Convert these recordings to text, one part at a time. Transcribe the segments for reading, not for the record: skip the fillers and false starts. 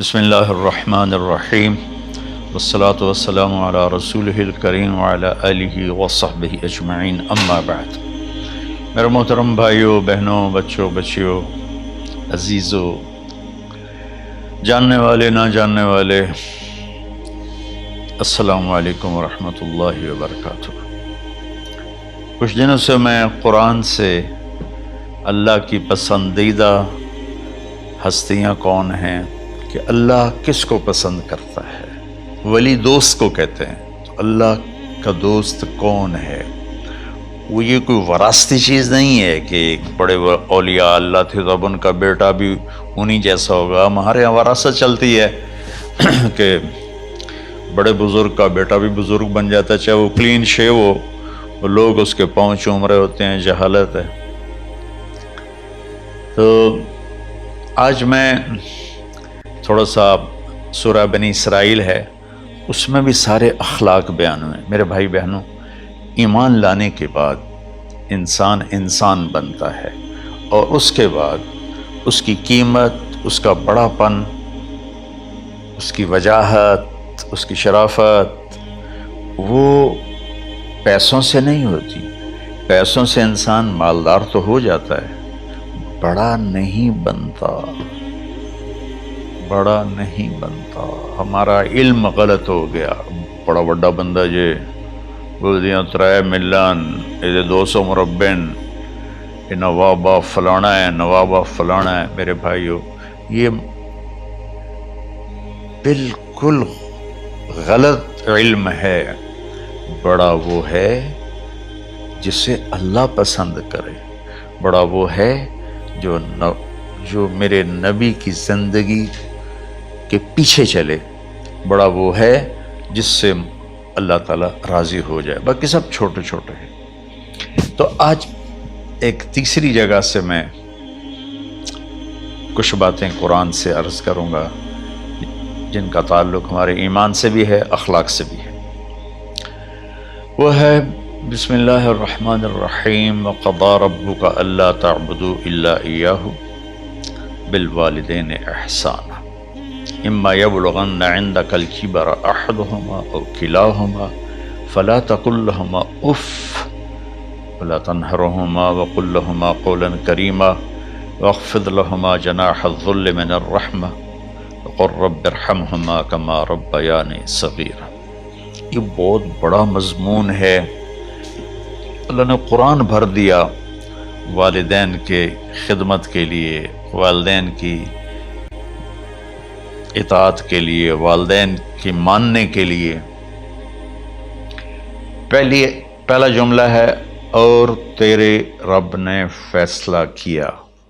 بسم اللہ الرحمن الرحیم والصلاة والسلام علی رسولہ الکریم وعلی آلہ وصحبہ اجمعین، اما بعد۔ میرے محترم بھائیوں، بہنوں، بچوں، بچیوں، عزیزوں، جاننے والے، نہ جاننے والے، السلام علیکم ورحمۃ اللہ وبرکاتہ۔ کچھ دنوں سے میں قرآن سے اللہ کی پسندیدہ ہستیاں کون ہیں، کہ اللہ کس کو پسند کرتا ہے، ولی دوست کو کہتے ہیں۔ تو اللہ کا دوست کون ہے؟ وہ یہ کوئی وراثتی چیز نہیں ہے کہ ایک بڑے اولیاء اللہ تھے تو اب ان کا بیٹا بھی انہی جیسا ہوگا۔ ہمارے یہاں وراثت چلتی ہے کہ بڑے بزرگ کا بیٹا بھی بزرگ بن جاتا ہے، چاہے وہ کلین شیو ہو، وہ لوگ اس کے پاؤں چوم رہے ہوتے ہیں، جہالت ہے۔ تو آج میں تھوڑا سا سورہ بنی اسرائیل ہے، اس میں بھی سارے اخلاق بیان ہوئے۔ میرے بھائی بہنوں، ایمان لانے کے بعد انسان بنتا ہے، اور اس کے بعد اس کی قیمت، اس کا بڑا پن، اس کی وجاہت، اس کی شرافت وہ پیسوں سے نہیں ہوتی۔ پیسوں سے انسان مالدار تو ہو جاتا ہے، بڑا نہیں بنتا، بڑا نہیں بنتا۔ ہمارا علم غلط ہو گیا۔ بڑا بڑا بندہ جے بولدیاں 3 ملن، یہ 200 مربع، یہ نوابہ فلانا ہے، نوابہ فلانا ہے۔ میرے بھائیو، یہ بالکل غلط علم ہے۔ بڑا وہ ہے جسے اللہ پسند کرے، بڑا وہ ہے جو میرے نبی کی زندگی کے پیچھے چلے، بڑا وہ ہے جس سے اللہ تعالیٰ راضی ہو جائے، باقی سب چھوٹے چھوٹے ہیں۔ تو آج ایک تیسری جگہ سے میں کچھ باتیں قرآن سے عرض کروں گا، جن کا تعلق ہمارے ایمان سے بھی ہے، اخلاق سے بھی ہے۔ وہ ہے بسم اللہ الرحمن الرحیم، وَقَضَىٰ رَبُّكَ أَلَّا تَعْبُدُوا إِلَّا إِيَّاهُ بِالْوَالِدَيْنِ إِحْسَانًا إِمَّا يَبْلُغَنَّ عِندَكَ الْكِبَرَ أَحَدُهُمَا أَوْ كِلَاهُمَا فَلَا تَقُل لَّهُمَا أُفٍّ وَلَا تَنْهَرْهُمَا وَقُل لَّهُمَا قَوْلًا كَرِيمًا وَاخْفِضْ لَهُمَا جَنَاحَ الذُّلِّ مِنَ الرَّحْمَةِ وَقُل رَّبِّ ارْحَمْهُمَا كَمَا رَبَّيَانِي صَغِيرًا۔ یہ بہت بڑا مضمون ہے۔ اللہ نے قرآن بھر دیا والدین کے خدمت کے لیے، والدین کی اطاعت کے لیے، والدین کی ماننے کے لیے۔ پہلا جملہ ہے اور تیرے رب نے فیصلہ کیا،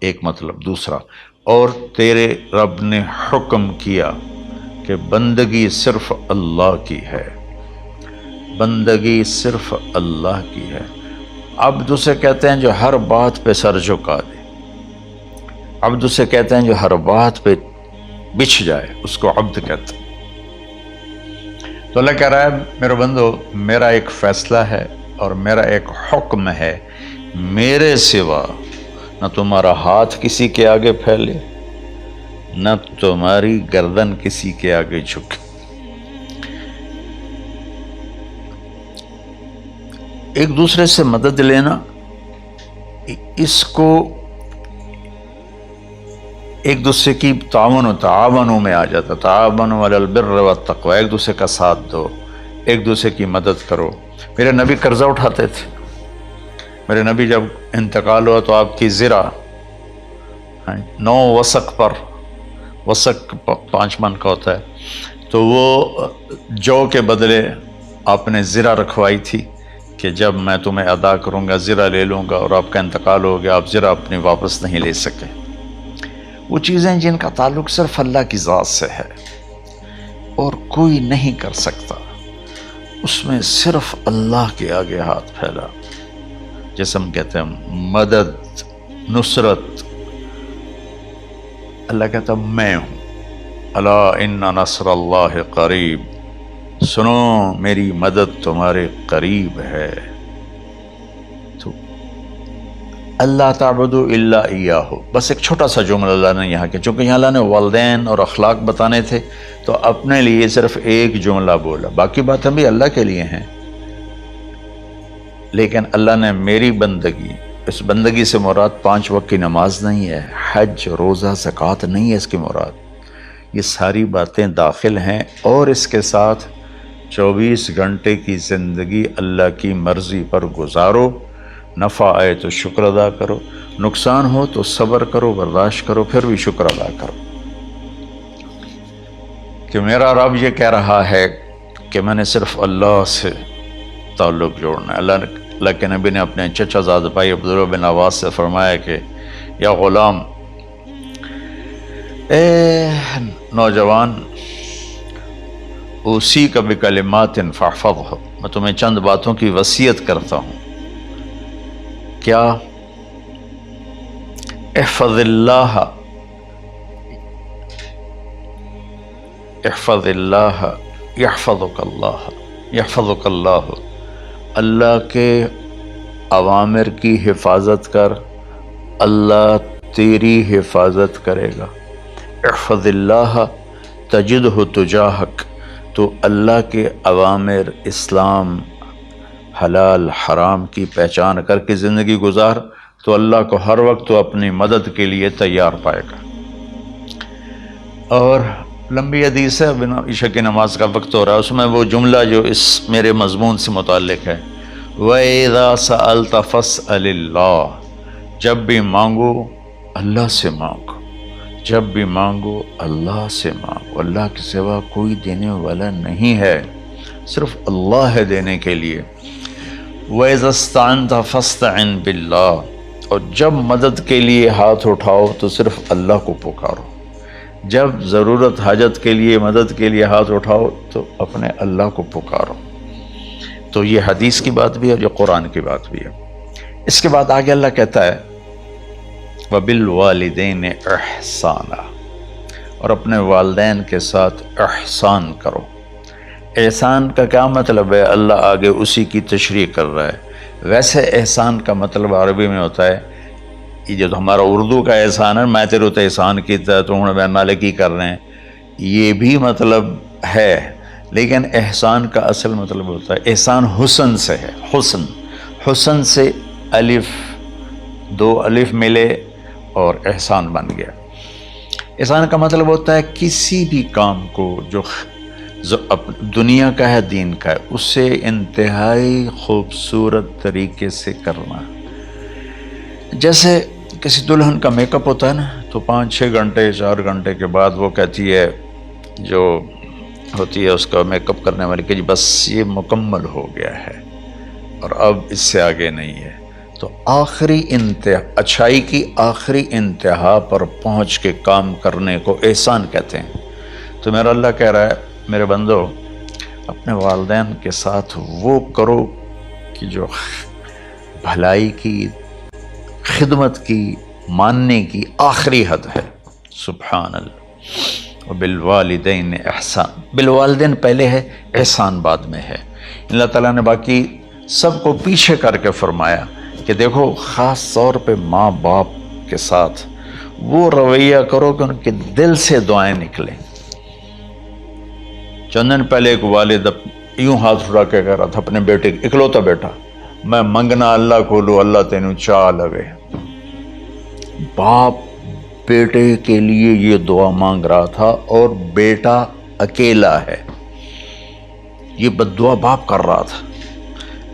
ایک مطلب۔ دوسرا، اور تیرے رب نے حکم کیا کہ بندگی صرف اللہ کی ہے، بندگی صرف اللہ کی ہے۔ عبد اسے کہتے ہیں جو ہر بات پہ سر جھکا دے، عبد اسے کہتے ہیں جو ہر بات پہ بچھ جائے، اس کو عبد کہتے ہیں۔ تو اللہ کہہ رہا ہے میرے بندو، میرا ایک فیصلہ ہے اور میرا ایک حکم ہے، میرے سوا نہ تمہارا ہاتھ کسی کے آگے پھیلے، نہ تمہاری گردن کسی کے آگے جھکے۔ ایک دوسرے سے مدد لینا، اس کو ایک دوسرے کی تعاونوں میں آ جاتا، تعاونوا علی البر والتقوی، ایک دوسرے کا ساتھ دو، ایک دوسرے کی مدد کرو۔ میرے نبی قرضہ اٹھاتے تھے۔ میرے نبی جب انتقال ہوا تو آپ کی زرہ 9 وسق پر، وسق 5 من کا ہوتا ہے، تو وہ جو کے بدلے آپ نے زرہ رکھوائی تھی کہ جب میں تمہیں ادا کروں گا زرہ لے لوں گا، اور آپ کا انتقال ہو گیا، آپ زرہ اپنی واپس نہیں لے سکے۔ وہ چیزیں جن کا تعلق صرف اللہ کی ذات سے ہے اور کوئی نہیں کر سکتا، اس میں صرف اللہ کے آگے ہاتھ پھیلا، جیسے ہم کہتے ہیں مدد، نصرت۔ اللہ کہتا میں ہوں، الا ان نصر اللہ قریب، سنو میری مدد تمہارے قریب ہے۔ تو اللہ تعبدوا الا ایاہ، بس ایک چھوٹا سا جملہ اللہ نے یہاں کے، چونکہ یہاں اللہ نے والدین اور اخلاق بتانے تھے تو اپنے لیے صرف ایک جملہ بولا، باقی باتیں بھی اللہ کے لیے ہیں، لیکن اللہ نے میری بندگی، اس بندگی سے مراد 5 وقت کی نماز نہیں ہے، حج، روزہ، زکوٰۃ نہیں ہے اس کی مراد، یہ ساری باتیں داخل ہیں، اور اس کے ساتھ 24 گھنٹے کی زندگی اللہ کی مرضی پر گزارو، نفع آئے تو شکر ادا کرو، نقصان ہو تو صبر کرو، برداشت کرو، پھر بھی شکر ادا کرو، کہ میرا رب یہ کہہ رہا ہے کہ میں نے صرف اللہ سے تعلق جوڑنا ہے۔ اللہ کے نبی نے اپنے چچا زاد بھائی عبداللہ بن عباس سے فرمایا کہ یا غلام، اے نوجوان، اوصیک بکلمات فاحفظہ، میں تمہیں چند باتوں کی وصیت کرتا ہوں، کیا؟ احفظ اللہ، احفظ اللہ یحفظک اللہ، یحفظک اللہ، اللہ کے اوامر کی حفاظت کر، اللہ تیری حفاظت کرے گا۔ احفظ اللہ تجدہ تجاہک، تو اللہ کے اوامر، اسلام، حلال حرام کی پہچان کر کے زندگی گزار تو اللہ کو ہر وقت تو اپنی مدد کے لیے تیار پائے گا۔ اور لمبی حدیث ہے، عشاء کی نماز کا وقت ہو رہا ہے، اس میں وہ جملہ جو اس میرے مضمون سے متعلق ہے، وَإِذَا سَأَلْتَ فَاسْأَلِ اللَّهِ، جب بھی مانگو اللہ سے مانگو، جب بھی مانگو اللہ سے مانگو، اللہ کے سوا کوئی دینے والا نہیں ہے، صرف اللہ ہے دینے کے لیے۔ وَإِذَا اسْتَعَنْتَ فَاسْتَعِنْ بِاللَّهِ، اور جب مدد کے لیے ہاتھ اٹھاؤ تو صرف اللہ کو پکارو، جب ضرورت حاجت کے لیے، مدد کے لیے ہاتھ اٹھاؤ تو اپنے اللہ کو پکارو۔ تو یہ حدیث کی بات بھی ہے اور یہ قرآن کی بات بھی ہے۔ اس کے بعد آگے اللہ کہتا ہے وَبِالْوَالِدَيْنِ إِحْسَانًا، اور اپنے والدین کے ساتھ احسان کرو۔ احسان کا کیا مطلب ہے؟ اللہ آگے اسی کی تشریح کر رہا ہے۔ ویسے احسان کا مطلب عربی میں ہوتا ہے، یہ جو ہمارا اردو کا احسان ہے، میں تیرے تو احسان کیتا تو ہوں میں نالے کی کر رہے ہیں، یہ بھی مطلب ہے، لیکن احسان کا اصل مطلب ہوتا ہے، احسان حسن سے ہے، حسن، حسن سے الف، 2 الف ملے اور احسان بن گیا۔ احسان کا مطلب ہوتا ہے کسی بھی کام کو جو دنیا کا ہے، دین کا ہے، اسے انتہائی خوبصورت طریقے سے کرنا۔ جیسے کسی دلہن کا میک اپ ہوتا ہے نا، تو 5-6 گھنٹے 4 گھنٹے کے بعد وہ کہتی ہے، جو ہوتی ہے اس کا میک اپ کرنے والی، کہ جی بس یہ مکمل ہو گیا ہے اور اب اس سے آگے نہیں ہے۔ تو آخری انتہا، اچھائی کی آخری انتہا پر پہنچ کے کام کرنے کو احسان کہتے ہیں۔ تو میرا اللہ کہہ رہا ہے میرے بندو، اپنے والدین کے ساتھ وہ کرو کہ جو بھلائی کی، خدمت کی، ماننے کی آخری حد ہے۔ سبحان اللہ۔ وبالوالدین احسان، بالوالدین پہلے ہے، احسان بعد میں ہے۔ اللہ تعالیٰ نے باقی سب کو پیچھے کر کے فرمایا کہ دیکھو خاص طور پہ ماں باپ کے ساتھ وہ رویہ کرو کہ ان کے دل سے دعائیں نکلیں۔ چند دن پہلے ایک والد یوں ہاتھ اٹھا کے کہہ رہا تھا اپنے بیٹے، اکلوتا بیٹا، میں منگنا اللہ کو لو، اللہ تینوں چاہ لوے۔ باپ بیٹے کے لیے یہ دعا مانگ رہا تھا اور بیٹا اکیلا ہے، یہ بد دعا باپ کر رہا تھا۔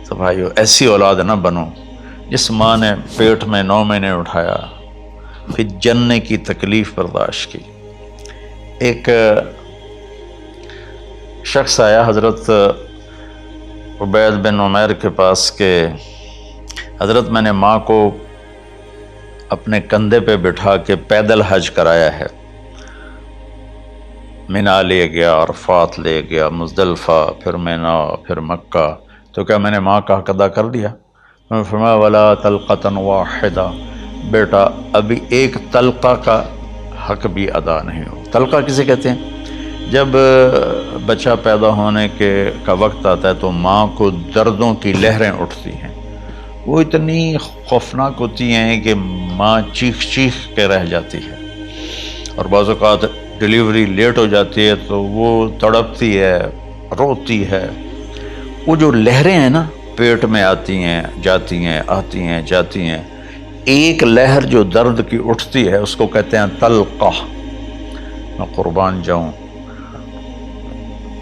تو بھائیو، ایسی اولاد نہ بنو جس ماں نے پیٹ میں 9 مہینے اٹھایا، پھر جننے کی تکلیف برداشت کی۔ ایک شخص آیا حضرت عبید بن عمیر کے پاس کہ حضرت میں نے ماں کو اپنے کندھے پہ بٹھا کے پیدل حج کرایا ہے، مینا لے گیا، عرفات لے گیا، مزدلفہ، پھر مینا، پھر مکہ، تو کیا میں نے ماں کا حق ادا کر دیا؟ میں نے فرمایا ولا تلقۃ واحدہ، بیٹا ابھی ایک تلقہ کا حق بھی ادا نہیں ہو۔ تلقہ کسے کہتے ہیں؟ جب بچہ پیدا ہونے کا وقت آتا ہے تو ماں کو دردوں کی لہریں اٹھتی ہیں، وہ اتنی خوفناک ہوتی ہیں کہ ماں چیخ چیخ کے رہ جاتی ہے، اور بعض اوقات ڈیلیوری لیٹ ہو جاتی ہے تو وہ تڑپتی ہے، روتی ہے۔ وہ جو لہریں ہیں نا پیٹ میں آتی ہیں جاتی ہیں، آتی ہیں جاتی ہیں، ایک لہر جو درد کی اٹھتی ہے اس کو کہتے ہیں طلقہ۔ میں قربان جاؤں،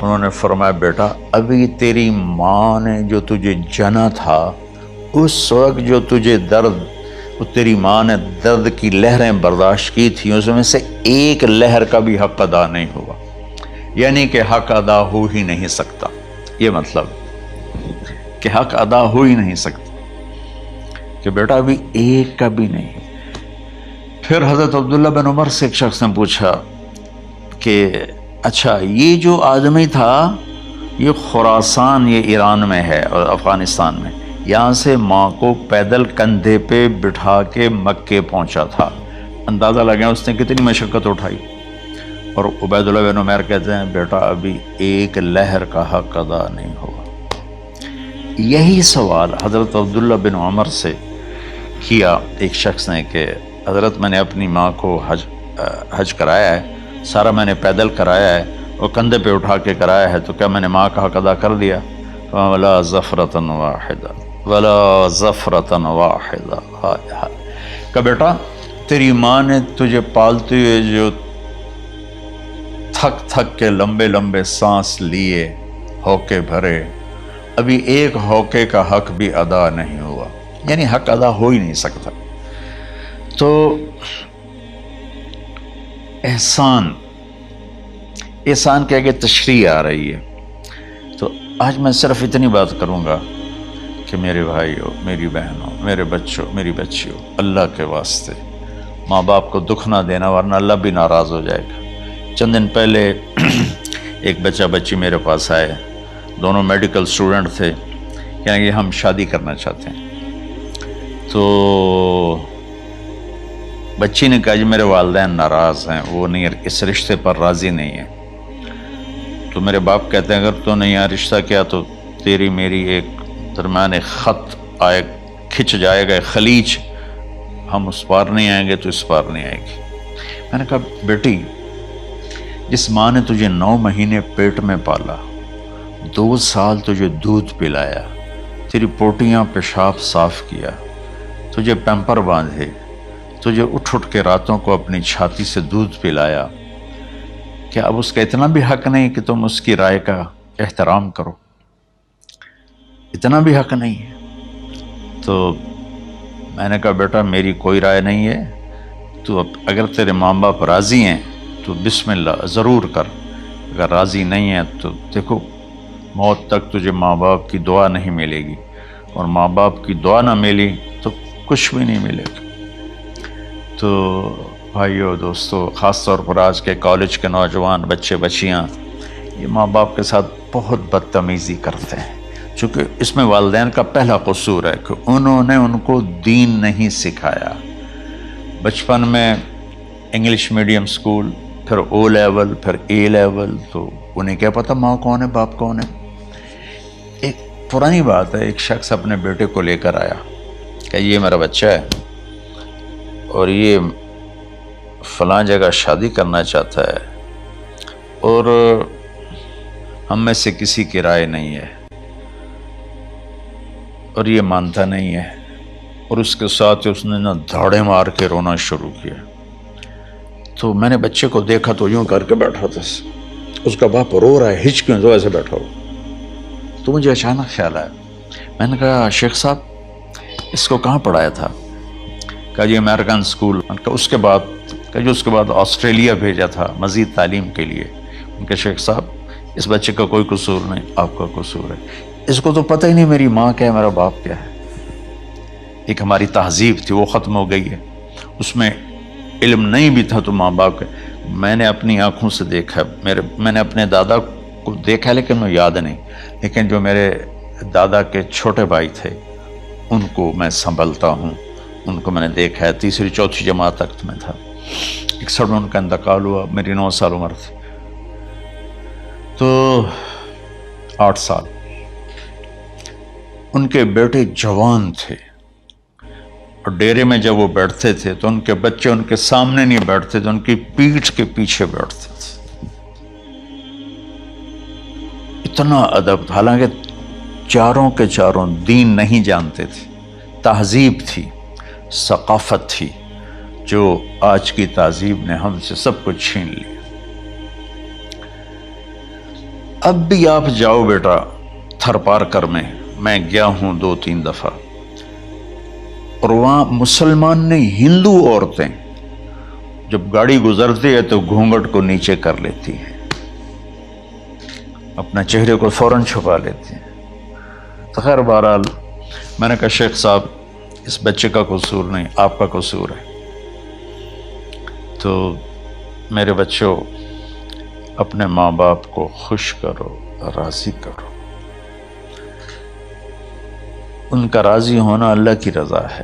انہوں نے فرمایا بیٹا ابھی تیری ماں نے جو تجھے جنا تھا اس وقت جو تجھے درد، وہ تیری ماں نے درد کی لہریں برداشت کی تھیں، اس میں سے ایک لہر کا بھی حق ادا نہیں ہوا، یعنی کہ حق ادا ہو ہی نہیں سکتا۔ یہ مطلب کہ حق ادا ہو ہی نہیں سکتا، کہ بیٹا ابھی ایک کا بھی نہیں۔ پھر حضرت عبداللہ بن عمر سے ایک شخص نے پوچھا کہ اچھا یہ جو آدمی تھا یہ خراسان، یہ ایران میں ہے اور افغانستان میں، یہاں سے ماں کو پیدل کندھے پہ بٹھا کے مکے پہنچا تھا، اندازہ لگا اس نے کتنی مشقت اٹھائی۔ اور عبید اللہ بن عمر کہتے ہیں بیٹا ابھی ایک لہر کا حق ادا نہیں ہوا۔ یہی سوال حضرت عبداللہ بن عمر سے کیا ایک شخص نے کہ حضرت میں نے اپنی ماں کو حج کرایا ہے، سارا میں نے پیدل کرایا ہے اور کندھے پہ اٹھا کے کرایا ہے، تو کیا میں نے ماں کا حق ادا کر دیا؟ وَلَا زَفْرَةً وَاحِدًا وَلَا زَفْرَةً وَاحِدًا۔ کہ بیٹا تیری ماں نے تجھے پالتے ہوئے جو تھک تھک کے لمبے لمبے سانس لیے، ہوکے بھرے، ابھی ایک ہوکے کا حق بھی ادا نہیں ہوا، یعنی حق ادا ہو ہی نہیں سکتا۔ تو احسان کے آگے تشریح آ رہی ہے۔ تو آج میں صرف اتنی بات کروں گا کہ میرے بھائیوں، میری بہنوں، میرے بچوں، میری بچیوں، اللہ کے واسطے ماں باپ کو دکھ نہ دینا، ورنہ اللہ بھی ناراض ہو جائے گا۔ چند دن پہلے ایک بچہ بچی میرے پاس آئے، دونوں میڈیکل اسٹوڈنٹ تھے، یعنی کہ ہم شادی کرنا چاہتے ہیں۔ تو بچی نے کہا جی میرے والدین ناراض ہیں، وہ نہیں، اس رشتے پر راضی نہیں ہیں۔ تو میرے باپ کہتے ہیں اگر تو نہیں یہاں رشتہ کیا تو تیری میری ایک درمیان ایک خط آئے، کھچ جائے گا خلیج، ہم اس پار نہیں آئیں گے تو اس پار نہیں آئے گی۔ میں نے کہا بیٹی جس ماں نے تجھے 9 مہینے پیٹ میں پالا، 2 سال تجھے دودھ پلایا، تیری پوٹیاں پیشاب صاف کیا، تجھے پیمپر باندھے، تجھے اٹھ اٹھ کے راتوں کو اپنی چھاتی سے دودھ پلایا، کیا اب اس کا اتنا بھی حق نہیں کہ تم اس کی رائے کا احترام کرو؟ اتنا بھی حق نہیں ہے؟ تو میں نے کہا بیٹا میری کوئی رائے نہیں ہے، تو اگر تیرے ماں باپ راضی ہیں تو بسم اللہ ضرور کر، اگر راضی نہیں ہے تو دیکھو موت تک تجھے ماں باپ کی دعا نہیں ملے گی، اور ماں باپ کی دعا نہ ملی تو کچھ بھی نہیں ملے گا۔ تو بھائیو دوستو، خاص طور پر آج کے کالج کے نوجوان بچے بچیاں یہ ماں باپ کے ساتھ بہت بدتمیزی کرتے ہیں، چونکہ اس میں والدین کا پہلا قصور ہے کہ انہوں نے ان کو دین نہیں سکھایا۔ بچپن میں انگلش میڈیم اسکول، پھر او لیول، پھر اے لیول، تو انہیں کیا پتہ ماں کون ہے باپ کون ہے۔ ایک پرانی بات ہے، ایک شخص اپنے بیٹے کو لے کر آیا کہ یہ میرا بچہ ہے اور یہ فلاں جگہ شادی کرنا چاہتا ہے، اور ہم میں سے کسی کی رائے نہیں ہے، اور یہ مانتا نہیں ہے، اور اس کے ساتھ اس نے نا دھاڑے مار کے رونا شروع کیا۔ تو میں نے بچے کو دیکھا تو یوں کر کے بیٹھا تھا، اس کا باپ رو رہا ہے، ہچ کیوں تو ایسے بیٹھا ہو۔ تو مجھے اچانک خیال آیا، میں نے کہا شیخ صاحب اس کو کہاں پڑھایا تھا؟ کہا جی امریکن اسکول۔ اس کے بعد آسٹریلیا بھیجا تھا مزید تعلیم کے لیے۔ ان کے شیخ صاحب اس بچے کا کوئی قصور نہیں، آپ کا قصور ہے، اس کو تو پتہ ہی نہیں میری ماں کیا ہے، میرا باپ کیا ہے۔ ایک ہماری تہذیب تھی وہ ختم ہو گئی ہے، اس میں علم نہیں بھی تھا تو ماں باپ کے۔ میں نے اپنی آنکھوں سے دیکھا، میں نے اپنے دادا کو دیکھا لیکن مجھے یاد نہیں، لیکن جو میرے دادا کے چھوٹے بھائی تھے ان کو میں سنبھلتا ہوں، ان کو میں نے دیکھا ہے، 3ری 4تھی جماعت تک میں تھا۔ 61 میں ان کا انتقال ہوا، میری 9 سال عمر تھی، تو 8 سال۔ ان کے بیٹے جوان تھے، اور ڈیرے میں جب وہ بیٹھتے تھے تو ان کے بچے ان کے سامنے نہیں بیٹھتے تھے، ان کی پیٹھ کے پیچھے بیٹھتے تھے۔ اتنا ادب، حالانکہ چاروں کے چاروں دین نہیں جانتے تھے، تہذیب تھی، ثقافت تھی، جو آج کی تہذیب نے ہم سے سب کچھ چھین لیا۔ اب بھی آپ جاؤ بیٹا تھر پارکر میں گیا ہوں 2-3 دفعہ، اور وہاں مسلمان نہیں، ہندو عورتیں جب گاڑی گزرتی ہے تو گھونگھٹ کو نیچے کر لیتی ہیں، اپنا چہرے کو فوراً چھپا لیتی ہیں۔ تو خیر بہرحال میں نے کہا شیخ صاحب اس بچے کا قصور نہیں، آپ کا قصور ہے۔ تو میرے بچوں، اپنے ماں باپ کو خوش کرو، راضی کرو، ان کا راضی ہونا اللہ کی رضا ہے۔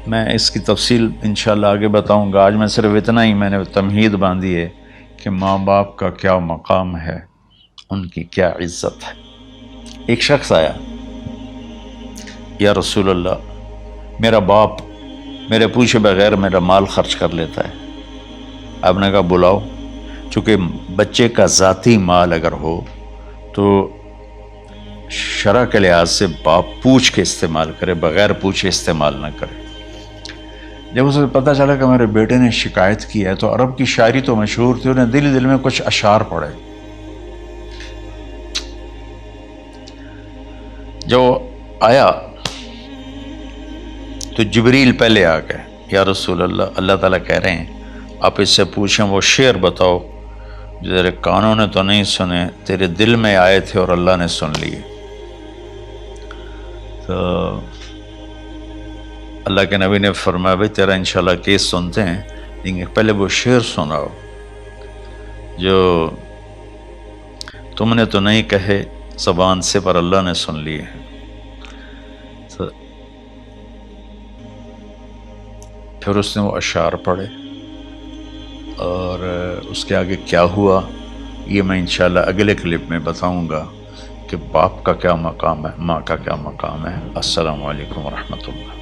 میں اس کی تفصیل انشاءاللہ آگے بتاؤں گا، آج میں صرف اتنا ہی میں نے تمہید باندھی ہے کہ ماں باپ کا کیا مقام ہے، ان کی کیا عزت ہے۔ ایک شخص آیا، یا رسول اللہ میرا باپ میرے پوچھے بغیر میرا مال خرچ کر لیتا ہے۔ آپ نے کہا بلاؤ، چونکہ بچے کا ذاتی مال اگر ہو تو شرع کے لحاظ سے باپ پوچھ کے استعمال کرے، بغیر پوچھے استعمال نہ کرے۔ جب اسے پتہ چلا کہ میرے بیٹے نے شکایت کی ہے، تو عرب کی شاعری تو مشہور تھی، انہیں دل میں کچھ اشعار پڑھے۔ جو آیا تو جبریل پہلے آ گئے، یا رسول اللہ، اللہ تعالیٰ کہہ رہے ہیں آپ اس سے پوچھیں وہ شعر بتاؤ جو تیرے کانوں نے تو نہیں سنے، تیرے دل میں آئے تھے اور اللہ نے سن لیے۔ تو اللہ کے نبی نے فرمایا بھائی تیرا انشاءاللہ کیس سنتے ہیں، لیکن پہلے وہ شعر سناؤ جو تم نے تو نہیں کہے زبان سے پر اللہ نے سن لیے ہیں۔ تو پھر اس نے وہ اشعار پڑھے، اور اس کے آگے کیا ہوا یہ میں انشاءاللہ اگلے کلپ میں بتاؤں گا کہ باپ کا کیا مقام ہے، ماں کا کیا مقام ہے۔ السلام علیکم ورحمۃ اللہ۔